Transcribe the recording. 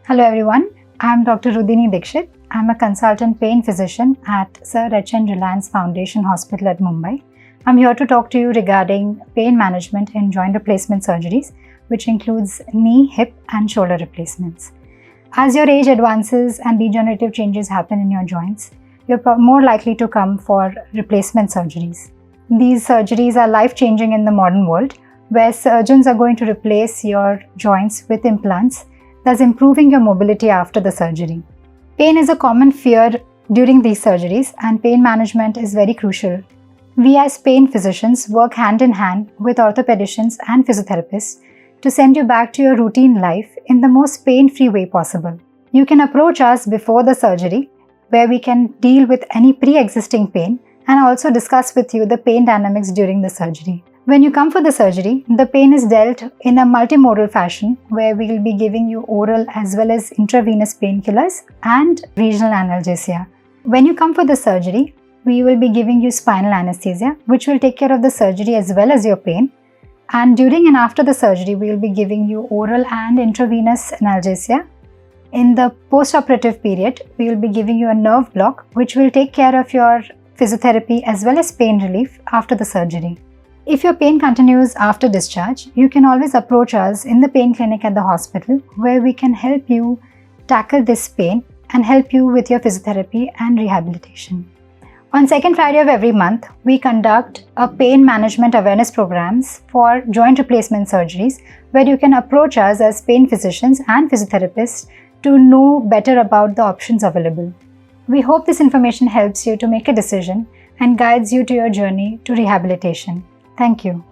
Hello everyone, I am Dr. Hrudini Dixit. I am a consultant pain physician at Sir H.N. Reliance Foundation Hospital at Mumbai. I am here to talk to you regarding pain management in joint replacement surgeries, which includes knee, hip and shoulder replacements. As your age advances and degenerative changes happen in your joints, you're more likely to come for replacement surgeries. These surgeries are life-changing in the modern world, where surgeons are going to replace your joints with implants, thus improving your mobility after the surgery. Pain is a common fear during these surgeries, and pain management is very crucial. We as pain physicians work hand in hand with orthopedicians and physiotherapists to send you back to your routine life in the most pain-free way possible. You can approach us before the surgery, where we can deal with any pre-existing pain and also discuss with you the pain dynamics during the surgery. When you come for the surgery, the pain is dealt in a multimodal fashion, where we will be giving you oral as well as intravenous painkillers and regional analgesia. When you come for the surgery, we will be giving you spinal anesthesia, which will take care of the surgery as well as your pain. And during and after the surgery, we will be giving you oral and intravenous analgesia. In the post-operative period, we will be giving you a nerve block, which will take care of your physiotherapy as well as pain relief after the surgery. If your pain continues after discharge, you can always approach us in the pain clinic at the hospital, where we can help you tackle this pain and help you with your physiotherapy and rehabilitation. On second Friday of every month, we conduct a pain management awareness programs for joint replacement surgeries, where you can approach us as pain physicians and physiotherapists to know better about the options available. We hope this information helps you to make a decision and guides you to your journey to rehabilitation. Thank you.